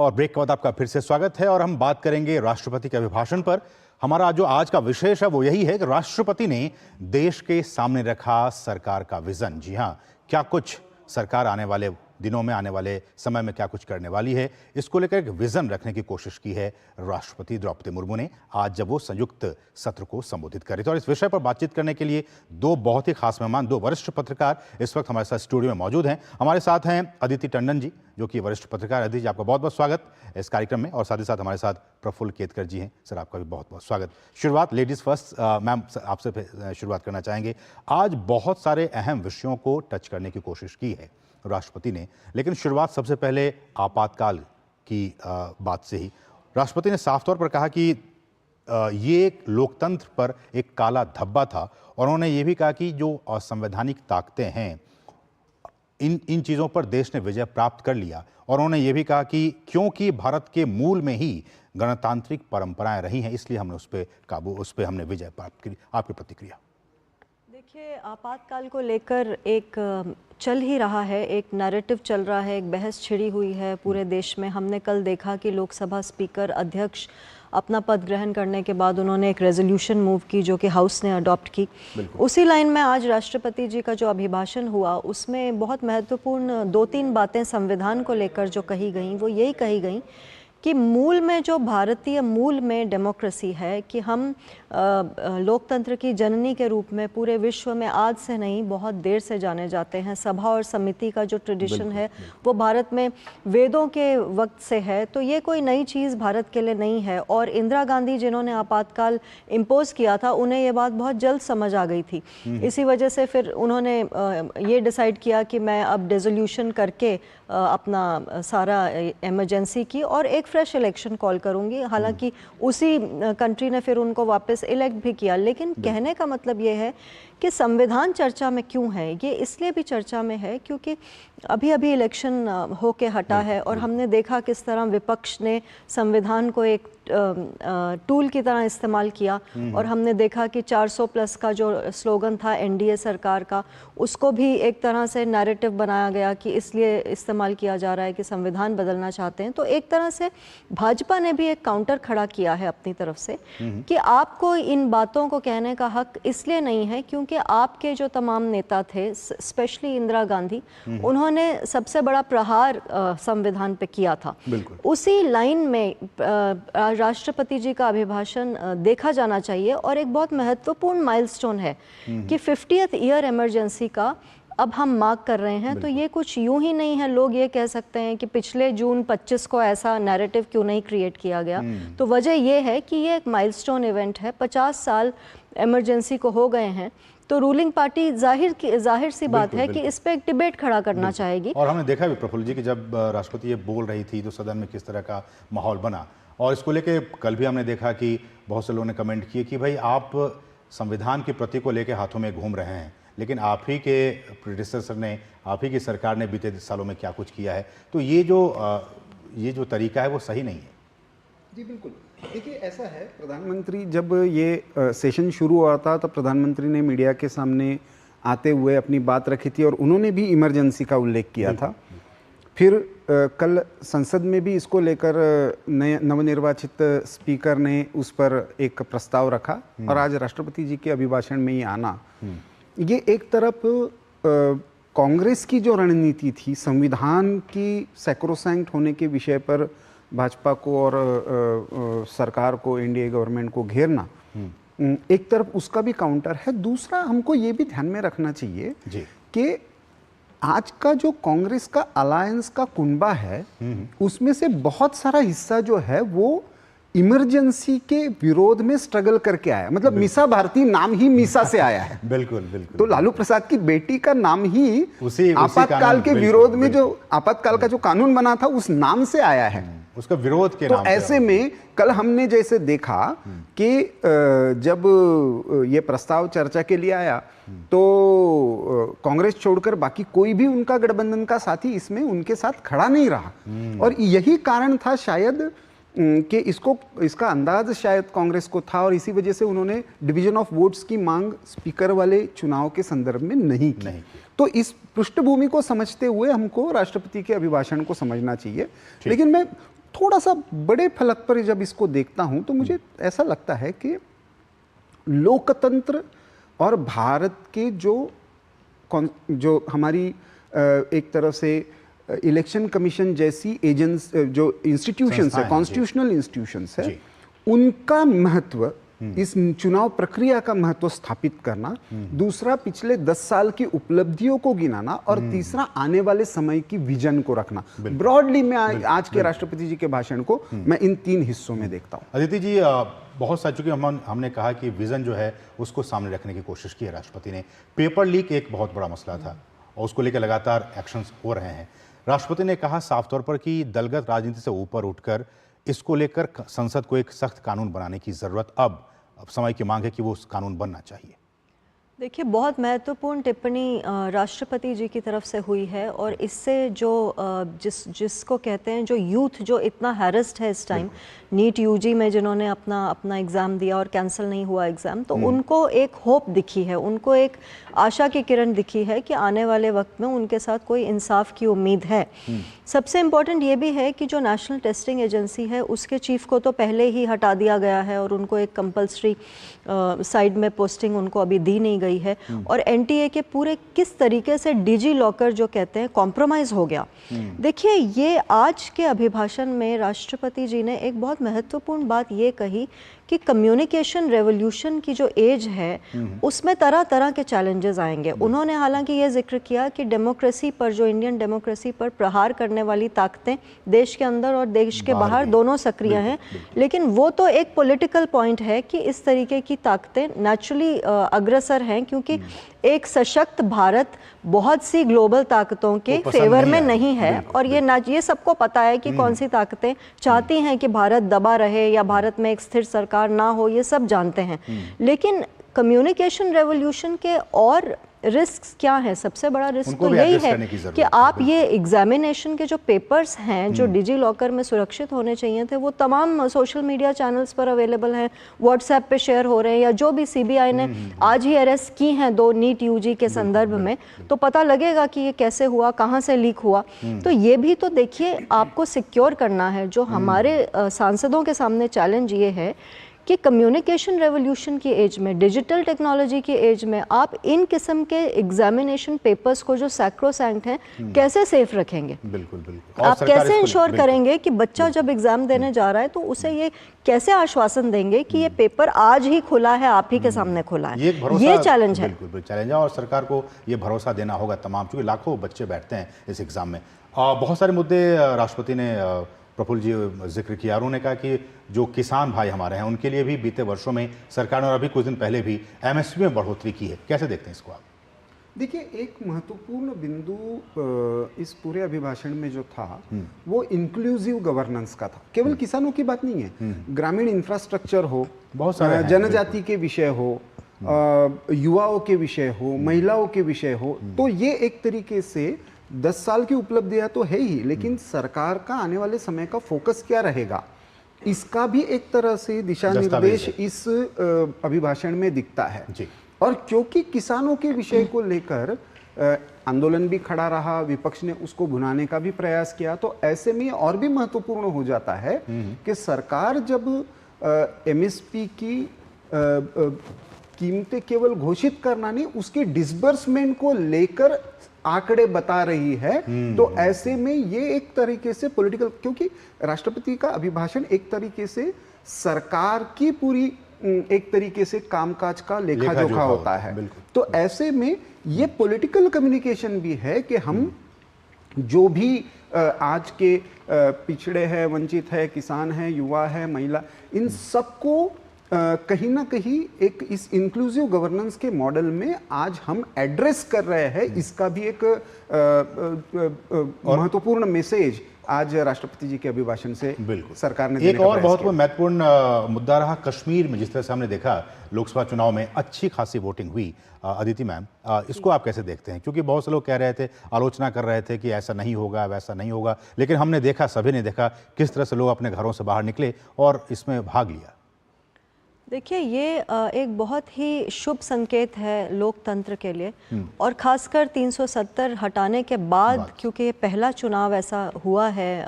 और ब्रेक के बाद आपका फिर से स्वागत है और हम बात करेंगे राष्ट्रपति के अभिभाषण पर। हमारा जो आज का विशेष है वो यही है कि राष्ट्रपति ने देश के सामने रखा सरकार का विजन। जी हाँ, क्या कुछ सरकार आने वाले दिनों में, आने वाले समय में क्या कुछ करने वाली है, इसको लेकर एक विजन रखने की कोशिश की है राष्ट्रपति द्रौपदी मुर्मू ने आज जब वो संयुक्त सत्र को संबोधित कर रही थी। और इस विषय पर बातचीत करने के लिए दो बहुत ही खास मेहमान, दो वरिष्ठ पत्रकार इस वक्त हमारे साथ स्टूडियो में मौजूद हैं। हमारे साथ हैं अदिति टंडन जी, जो कि वरिष्ठ पत्रकार। अदिति जी, आपका बहुत बहुत स्वागत इस कार्यक्रम में। और साथ ही साथ हमारे साथ प्रफुल्ल केतकर जी हैं। सर, आपका भी बहुत बहुत स्वागत। शुरुआत लेडीज फर्स्ट, मैम आपसे शुरुआत करना चाहेंगे। आज बहुत सारे अहम विषयों को टच करने की कोशिश की है राष्ट्रपति ने, लेकिन शुरुआत सबसे पहले आपातकाल की बात से ही। राष्ट्रपति ने साफ तौर पर कहा कि ये एक लोकतंत्र पर एक काला धब्बा था और उन्होंने ये भी कहा कि जो असंवैधानिक ताकतें हैं, इन चीज़ों पर देश ने विजय प्राप्त कर लिया। और उन्होंने ये भी कहा कि क्योंकि भारत के मूल में ही गणतांत्रिक परंपराएं रही हैं, इसलिए हमने उस पर हमने विजय प्राप्त की। आपकी प्रतिक्रिया? देखिए, आपातकाल को लेकर एक चल ही रहा है, एक नैरेटिव चल रहा है, एक बहस छिड़ी हुई है पूरे देश में। हमने कल देखा कि लोकसभा स्पीकर अध्यक्ष अपना पद ग्रहण करने के बाद उन्होंने एक रेजोल्यूशन मूव की जो कि हाउस ने अडॉप्ट की। उसी लाइन में आज राष्ट्रपति जी का जो अभिभाषण हुआ उसमें बहुत महत्वपूर्ण 2-3 बातें संविधान को लेकर जो कही गई, वो यही कही गई कि मूल में जो भारतीय मूल में डेमोक्रेसी है कि हम लोकतंत्र की जननी के रूप में पूरे विश्व में आज से नहीं बहुत देर से जाने जाते हैं। सभा और समिति का जो ट्रेडिशन है वो भारत में वेदों के वक्त से है, तो ये कोई नई चीज़ भारत के लिए नहीं है। और इंदिरा गांधी जिन्होंने आपातकाल इम्पोज किया था, उन्हें ये बात बहुत जल्द समझ आ गई थी। इसी वजह से फिर उन्होंने ये डिसाइड किया कि मैं अब रेजोल्यूशन करके अपना सारा इमरजेंसी की और एक फ्रेश इलेक्शन कॉल करूंगी। हालांकि उसी कंट्री ने फिर उनको वापस इलेक्ट भी किया। लेकिन कहने का मतलब ये है कि संविधान चर्चा में क्यों है, ये इसलिए भी चर्चा में है क्योंकि अभी अभी इलेक्शन होके हटा है और हमने देखा किस तरह विपक्ष ने संविधान को एक टूल की तरह इस्तेमाल किया। और हमने देखा कि 400 प्लस का जो स्लोगन था एनडीए सरकार का, उसको भी एक तरह से नैरेटिव बनाया गया कि इसलिए इस्तेमाल किया जा रहा है कि संविधान बदलना चाहते हैं। तो एक तरह से भाजपा ने भी एक काउंटर खड़ा किया है अपनी तरफ से कि आपको इन बातों को कहने का हक इसलिए नहीं है क्योंकि आपके जो तमाम नेता थे, स्पेशली इंदिरा गांधी, उन्होंने सबसे बड़ा प्रहार संविधान पे किया था। उसी लाइन में राष्ट्रपति जी का अभिभाषण देखा जाना चाहिए और एक बहुत महत्वपूर्ण माइलस्टोन है कि 50th ईयर इमरजेंसी का अब हम मार्क कर रहे हैं। तो ये कुछ यूं ही नहीं है, लोग ये कह सकते हैं कि पिछले जून 25 को ऐसा नैरेटिव क्यों नहीं क्रिएट किया गया। तो वजह ये है कि ये एक माइलस्टोन इवेंट है। 50 साल इमरजेंसी को हो गए हैं, तो रूलिंग पार्टी जाहिर सी बात है कि इस पे एक डिबेट खड़ा करना चाहेगी। और हमने देखा भी प्रफुल्ल जी कि जब राष्ट्रपति ये बोल रही थी तो सदन में किस तरह का माहौल बना। और इसको लेके कल भी हमने देखा कि बहुत से लोगों ने कमेंट किए कि भाई आप संविधान की प्रति को लेके हाथों में घूम रहे हैं, लेकिन आप ही के प्रेडिसेसर ने, आप ही की सरकार ने बीते सालों में क्या कुछ किया है। तो ये जो तरीका है वो सही नहीं है। जी बिल्कुल। देखिए, ऐसा है, प्रधानमंत्री जब ये सेशन शुरू हुआ था तब प्रधानमंत्री ने मीडिया के सामने आते हुए अपनी बात रखी थी और उन्होंने भी इमरजेंसी का उल्लेख किया था। फिर कल संसद में भी इसको लेकर नवनिर्वाचित स्पीकर ने उस पर एक प्रस्ताव रखा और आज राष्ट्रपति जी के अभिभाषण में ही आना, ये एक तरफ कांग्रेस की जो रणनीति थी संविधान की सैक्रोसैंक्ट होने के विषय पर भाजपा को और सरकार को, एनडीए गवर्नमेंट को घेरना, एक तरफ उसका भी काउंटर है। दूसरा, हमको ये भी ध्यान में रखना चाहिए कि आज का जो कांग्रेस का अलायंस का कुनबा है, उसमें से बहुत सारा हिस्सा जो है वो इमरजेंसी के विरोध में स्ट्रगल करके आया। मतलब मीसा भारती नाम ही मीसा से आया है। बिल्कुल। तो लालू प्रसाद की बेटी का नाम ही आपातकाल के विरोध में, जो आपातकाल का जो कानून बना था, उस नाम से आया है, उसका विरोध के तो नाम। ऐसे में कल हमने जैसे देखा कि जब ये प्रस्ताव चर्चा के लिए आया तो कांग्रेस छोड़कर बाकी कोई भी उनका गठबंधन का साथी इसमें उनके साथ खड़ा नहीं रहा। और यही कारण था शायद कि इसका अंदाज शायद कांग्रेस को था और इसी वजह से उन्होंने डिवीजन ऑफ वोट्स की मांग स्पीकर वाले चुनाव के संदर्भ में नहीं की। तो इस पृष्ठभूमि को समझते हुए हमको राष्ट्रपति के अभिभाषण को समझना चाहिए। लेकिन मैं थोड़ा सा बड़े फलक पर जब इसको देखता हूं तो मुझे ऐसा लगता है कि लोकतंत्र और भारत के जो हमारी एक तरह से इलेक्शन कमीशन जैसी एजेंस जो इंस्टीट्यूशंस है, कॉन्स्टिट्यूशनल इंस्टीट्यूशंस है, उनका महत्व, इस चुनाव प्रक्रिया का महत्व स्थापित करना, दूसरा पिछले 10 साल की उपलब्धियों को गिनाना, और तीसरा आने वाले समय की विजन को रखना। ब्रॉडली मैं आज के राष्ट्रपति जी के भाषण को मैं इन 3 हिस्सों में देखता हूं। अदिति जी, बहुत सारी, चूंकि हमने कहा कि विजन जो है उसको सामने रखने की कोशिश की है राष्ट्रपति ने। पेपर लीक एक बहुत बड़ा मसला था और उसको लेकर लगातार एक्शंस हो रहे हैं। राष्ट्रपति ने कहा साफ तौर पर कि दलगत राजनीति से ऊपर उठकर इसको लेकर संसद को एक सख्त कानून बनाने की जरूरत अब समय की मांग है कि वो उस कानून बनना चाहिए। देखिए, बहुत महत्वपूर्ण टिप्पणी राष्ट्रपति जी की तरफ से हुई है, और इससे जो जिसको कहते हैं जो यूथ जो इतना हैरेस्ड है इस टाइम, नीट यूजी में जिन्होंने अपना एग्ज़ाम दिया और कैंसिल नहीं हुआ एग्ज़ाम, तो उनको एक होप दिखी है, उनको एक आशा की किरण दिखी है कि आने वाले वक्त में उनके साथ कोई इंसाफ की उम्मीद है। सबसे इम्पॉर्टेंट ये भी है कि जो नेशनल टेस्टिंग एजेंसी है उसके चीफ को तो पहले ही हटा दिया गया है और उनको एक कंपल्सरी साइड में पोस्टिंग उनको अभी दी नहीं गई है, और एनटीए के पूरे किस तरीके से डिजी लॉकर जो कहते हैं कॉम्प्रोमाइज़ हो गया। देखिए, ये आज के अभिभाषण में राष्ट्रपति जी ने एक बहुत महत्वपूर्ण बात ये कही कि कम्युनिकेशन रेवोल्यूशन की जो एज है उसमें तरह तरह के चैलेंजेस आएंगे। उन्होंने हालांकि ये जिक्र किया कि डेमोक्रेसी पर, जो इंडियन डेमोक्रेसी पर प्रहार करने वाली ताकतें देश के अंदर और देश के बाहर दोनों सक्रिय हैं, लेकिन वो तो एक पॉलिटिकल पॉइंट है कि इस तरीके की ताकतें नेचुरली अग्रसर हैं, क्योंकि एक सशक्त भारत बहुत सी ग्लोबल ताकतों के फेवर में नहीं है, और ये सबको पता है कि कौन सी ताकतें चाहती हैं कि भारत दबा रहे या भारत में एक स्थिर सरकार ना हो, ये सब जानते हैं। लेकिन कम्युनिकेशन रेवोल्यूशन के और रिस्क क्या है? सबसे बड़ा रिस्क तो यही है कि आप ये एग्जामिनेशन के जो पेपर्स हैं जो डिजी लॉकर में सुरक्षित होने चाहिए थे, वो तमाम सोशल मीडिया चैनल्स पर अवेलेबल हैं, व्हाट्सएप पे शेयर हो रहे हैं, या जो भी सीबीआई ने आज ही अरेस्ट की हैं 2 नीट यूजी के संदर्भ में, तो पता लगेगा कि ये कैसे हुआ, कहाँ से लीक हुआ। तो ये भी तो देखिए आपको सिक्योर करना है। जो हमारे सांसदों के सामने चैलेंज ये है कि कम्युनिकेशन रेवोल्यूशन की एज में, डिजिटल टेक्नोलॉजी की एज में आप इन किस्म के एग्जामिनेशन पेपर्स को जो सैक्रोसैंक्ट हैं कैसे सेफ रखेंगे? बिल्कुल। आप कैसे इंश्योर करेंगे कि बच्चा जब एग्जाम देने जा रहा है तो उसे ये कैसे आश्वासन देंगे कि ये पेपर आज ही खुला है, आप ही के सामने खुला है? ये चैलेंज है। बिल्कुल चैलेंज है, और सरकार को ये भरोसा देना होगा तमाम, क्योंकि लाखों बच्चे बैठते हैं इस एग्जाम में। बहुत सारे मुद्दे राष्ट्रपति ने, प्रफुल्ल जी, जिक्र किया। उन्होंने कहा कि जो किसान भाई हमारे हैं उनके लिए भी बीते वर्षों में सरकार ने, और अभी कुछ दिन पहले भी, एमएसपी में बढ़ोतरी की है। कैसे देखते हैं इसको आप? देखिए, एक महत्वपूर्ण बिंदु इस पूरे अभिभाषण में जो था वो इंक्लूसिव गवर्नेंस का था। केवल किसानों की बात नहीं है, ग्रामीण इंफ्रास्ट्रक्चर हो, बहुत सारे जनजाति के विषय हो, युवाओं के विषय हो, महिलाओं के विषय हो, तो ये एक तरीके से 10 साल की उपलब्धियां तो है ही, लेकिन सरकार का आने वाले समय का फोकस क्या रहेगा, इसका भी एक तरह से दिशा निर्देश इस अभिभाषण में दिखता है जी। और क्योंकि किसानों के विषय को लेकर आंदोलन भी खड़ा रहा, विपक्ष ने उसको भुनाने का भी प्रयास किया, तो ऐसे में और भी महत्वपूर्ण हो जाता है कि सरकार जब एमएसपी की कीमतें केवल घोषित करना नहीं, उसके डिसबर्समेंट को लेकर आंकड़े बता रही है, तो ऐसे में ये एक तरीके से पॉलिटिकल, क्योंकि राष्ट्रपति का अभिभाषण एक तरीके से सरकार की पूरी एक तरीके से कामकाज का लेखा जोखा होता है। तो ऐसे में ये पॉलिटिकल कम्युनिकेशन भी है कि हम जो भी आज के पिछड़े हैं, वंचित है, किसान है, युवा है, महिला, इन सबको कहीं ना कहीं एक इस इंक्लूसिव गवर्नेंस के मॉडल में आज हम एड्रेस कर रहे हैं। इसका भी एक महत्वपूर्ण मैसेज आज राष्ट्रपति जी के अभिभाषण से सरकार ने एक और बहुत महत्वपूर्ण मुद्दा रहा कश्मीर में। जिस तरह से हमने देखा लोकसभा चुनाव में अच्छी खासी वोटिंग हुई, अदिति मैम, इसको आप कैसे देखते हैं? क्योंकि बहुत से लोग कह रहे थे, आलोचना कर रहे थे कि ऐसा नहीं होगा, वैसा नहीं होगा, लेकिन हमने देखा, सभी ने देखा किस तरह से लोग अपने घरों से बाहर निकले और इसमें भाग लिया। देखिए ये एक बहुत ही शुभ संकेत है लोकतंत्र के लिए, और खासकर 370 हटाने के बाद, क्योंकि ये पहला चुनाव ऐसा हुआ है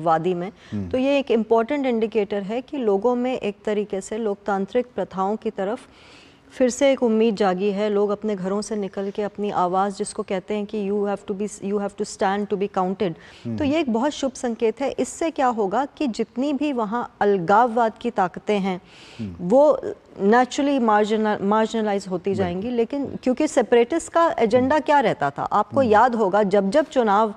वादी में, तो ये एक इम्पॉर्टेंट इंडिकेटर है कि लोगों में एक तरीके से लोकतांत्रिक प्रथाओं की तरफ फिर से एक उम्मीद जागी है। लोग अपने घरों से निकल के अपनी आवाज़, जिसको कहते हैं कि you have to stand to be counted, तो ये एक बहुत शुभ संकेत है। इससे क्या होगा कि जितनी भी वहाँ अलगाववाद की ताकतें हैं वो नेचुरली मार्जिनलाइज होती जाएंगी। लेकिन क्योंकि सेपरेटिस्ट का एजेंडा क्या रहता था, आपको याद होगा, जब जब चुनाव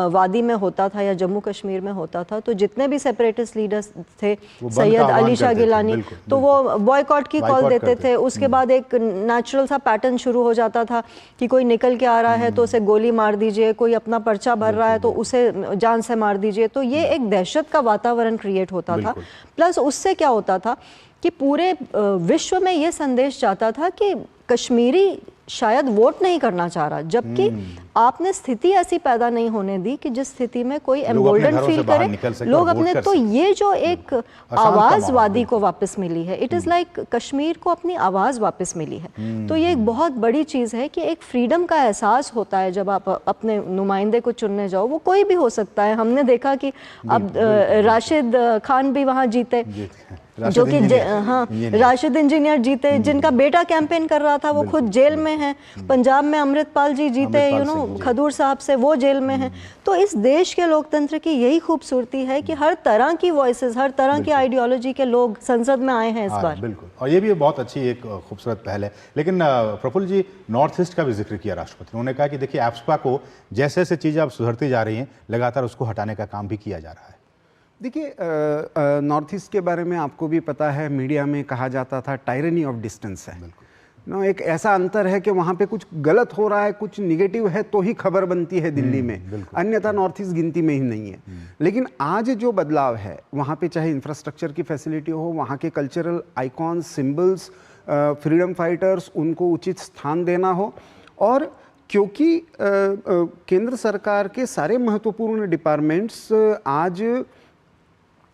वादी में होता था या जम्मू कश्मीर में होता था, तो जितने भी सेपरेटिस्ट लीडर्स थे, सैयद अली शाह गिलानी, तो वो बॉयकॉट की कॉल देते थे। उसके बाद एक नेचुरल सा पैटर्न शुरू हो जाता था कि कोई निकल के आ रहा है तो उसे गोली मार दीजिए, कोई अपना पर्चा भर रहा है तो उसे जान से मार दीजिए। तो ये एक दहशत का वातावरण क्रिएट होता था। प्लस उससे क्या होता था कि पूरे विश्व में ये संदेश जाता था कि कश्मीरी शायद वोट नहीं करना चाह रहा, जबकि आपने स्थिति ऐसी पैदा नहीं होने दी कि जिस स्थिति में कोई एम्बोल्डन फील करे लोग अपने। तो ये जो एक आवाज़ वादी को वापस मिली है, इट इज़ लाइक कश्मीर को अपनी आवाज़ वापस मिली है। तो ये एक बहुत बड़ी चीज़ है कि एक फ्रीडम का एहसास होता है जब आप अपने नुमाइंदे को चुनने जाओ। वो कोई भी हो सकता है। हमने देखा कि अब राशिद खान भी वहाँ जीते, जो कि हाँ, राशिद इंजीनियर जीते, जिनका बेटा कैंपेन कर रहा था, वो खुद जेल में है। पंजाब में अमृतपाल जी जीते, खदूर साहब से, वो जेल में हैं। तो इस देश के लोकतंत्र की यही खूबसूरती है कि हर तरह की वॉइसेस, हर तरह की आइडियोलॉजी के लोग संसद में आए हैं इस बार। बिल्कुल, और ये भी बहुत अच्छी एक खूबसूरत पहल है। लेकिन प्रफुल्ल जी, नॉर्थ ईस्ट का भी जिक्र किया राष्ट्रपति ने। उन्होंने कहा कि देखिए, एप्सपा को जैसे जैसे चीज़ें अब सुधरती जा रही हैं, लगातार उसको हटाने का काम भी किया जा रहा है। देखिए, नॉर्थ ईस्ट के बारे में आपको भी पता है, मीडिया में कहा जाता था टायरनी ऑफ डिस्टेंस है। नो, एक ऐसा अंतर है कि वहाँ पे कुछ गलत हो रहा है, कुछ निगेटिव है तो ही खबर बनती है दिल्ली में, अन्यथा नॉर्थ ईस्ट गिनती में ही नहीं है। लेकिन आज जो बदलाव है वहाँ पे, चाहे इंफ्रास्ट्रक्चर की फैसिलिटी हो, वहाँ के cultural icons, symbols, freedom fighters, उनको उचित स्थान देना हो, और क्योंकि केंद्र सरकार के सारे महत्वपूर्ण डिपार्टमेंट्स आज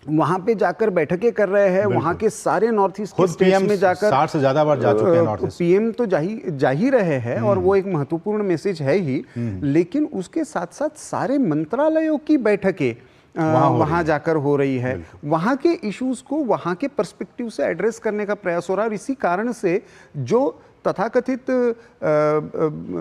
वहाँ पे जाकर बैठकें कर रहे हैं, वहाँ के सारे नॉर्थ ईस्ट के स्टेट्स में जाकर 60 से ज्यादा बार जा चुके हैं नॉर्थ ईस्ट। पीएम तो जा ही रहे हैं, और वो एक महत्वपूर्ण मैसेज है ही। लेकिन उसके साथ साथ सारे मंत्रालयों की बैठकें वहाँ जाकर हो रही है। वहाँ के इश्यूज को वहाँ के पर्सपेक्टिव से एड्रेस करने का प्रयास हो रहा है। और इसी कारण से जो तथाकथित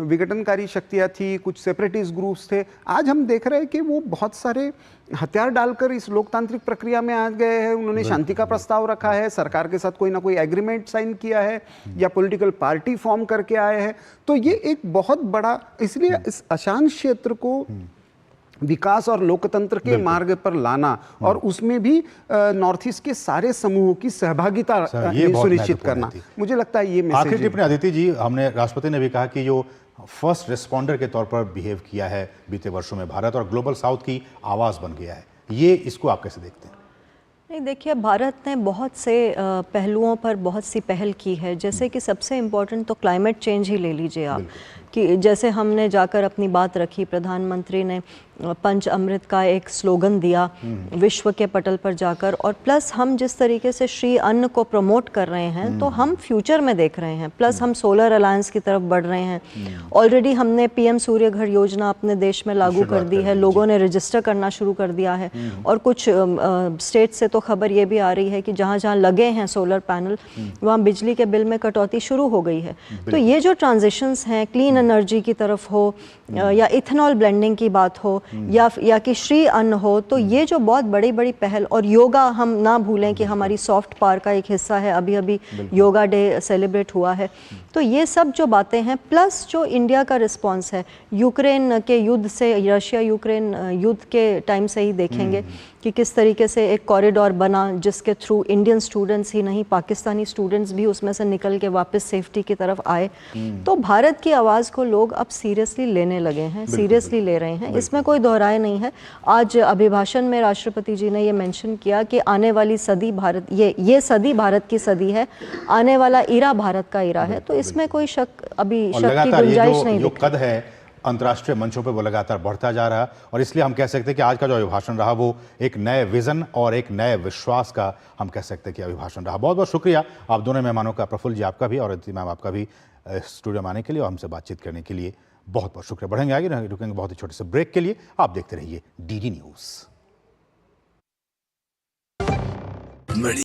विघटनकारी शक्तियाँ थी, कुछ सेपरेटिस्ट ग्रुप्स थे, आज हम देख रहे हैं कि वो बहुत सारे हथियार डालकर इस लोकतांत्रिक प्रक्रिया में आ गए हैं। उन्होंने शांति का प्रस्ताव रखा है, सरकार के साथ कोई ना कोई एग्रीमेंट साइन किया है, या पॉलिटिकल पार्टी फॉर्म करके आए हैं। तो ये एक बहुत बड़ा, इसलिए इस अशांत क्षेत्र को विकास और लोकतंत्र के मार्ग पर लाना, और उसमें भी नॉर्थ ईस्ट के सारे समूहों की सहभागिता सुनिश्चित करना, मुझे लगता है ये मैसेज। आखिरी टिप्पणी अदिति जी, हमने राष्ट्रपति ने भी कहा कि जो फर्स्ट रिस्पॉन्डर के तौर पर बिहेव किया है बीते वर्षों में भारत, और ग्लोबल साउथ की आवाज़ बन गया है, ये इसको आप कैसे देखते हैं? नहीं, देखिए, भारत ने बहुत से पहलुओं पर बहुत सी पहल की है। जैसे कि सबसे इम्पोर्टेंट तो क्लाइमेट चेंज ही ले लीजिए आप, कि जैसे हमने जाकर अपनी बात रखी, प्रधानमंत्री ने पंच अमृत का एक स्लोगन दिया विश्व के पटल पर जाकर, और प्लस हम जिस तरीके से श्री अन्न को प्रमोट कर रहे हैं, तो हम फ्यूचर में देख रहे हैं। प्लस हम सोलर अलायंस की तरफ बढ़ रहे हैं। ऑलरेडी हमने पीएम सूर्य घर योजना अपने देश में लागू कर दी है, लोगों ने रजिस्टर करना शुरू कर दिया है। और कुछ स्टेट से तो खबर ये भी आ रही है कि जहाँ जहाँ लगे हैं सोलर पैनल, वहाँ बिजली के बिल में कटौती शुरू हो गई है। तो ये जो ट्रांजिशंस हैं, क्लीन एनर्जी की तरफ हो, या इथेनॉल ब्लेंडिंग की बात हो, या कि श्री अन्न हो, तो ये जो बहुत बड़ी बड़ी पहल, और योगा हम ना भूलें कि हमारी सॉफ्ट पावर का एक हिस्सा है। अभी अभी योगा डे सेलिब्रेट हुआ है। तो ये सब जो बातें हैं, प्लस जो इंडिया का रिस्पांस है यूक्रेन के युद्ध से, रशिया यूक्रेन युद्ध के टाइम से ही देखेंगे कि किस तरीके से एक कॉरिडोर बना, जिसके थ्रू इंडियन स्टूडेंट्स ही नहीं, पाकिस्तानी स्टूडेंट्स भी उसमें से निकल के वापस सेफ्टी की तरफ आए। तो भारत की आवाज़ को लोग अब सीरियसली लेने लगे हैं, सीरियसली ले रहे हैं, इसमें कोई दोहराए नहीं है। आज अभिभाषण में राष्ट्रपति जी ने ये मेंशन किया कि आने वाली सदी भारत, ये सदी भारत की सदी है, आने वाला इरा भारत का इरा है। तो इसमें कोई शक, अभी शक की गुंजाइश नहीं। जो कद है अंतर्राष्ट्रीय मंचों पे वो लगातार बढ़ता जा रहा है और इसलिए हम कह सकते हैं कि आज का जो अभिभाषण रहा वो एक नए विजन और एक नए विश्वास का हम कह सकते हैं कि अभिभाषण रहा। बहुत बहुत शुक्रिया आप दोनों मेहमानों का, प्रफुल्ल जी आपका भी और अदिति मैम आपका भी स्टूडियो में आने के लिए और हमसे बातचीत करने के लिए बहुत बहुत शुक्रिया। बढ़ेंगे आगे, रुकेंगे बहुत ही छोटे से ब्रेक के लिए। आप देखते रहिए DD न्यूज़।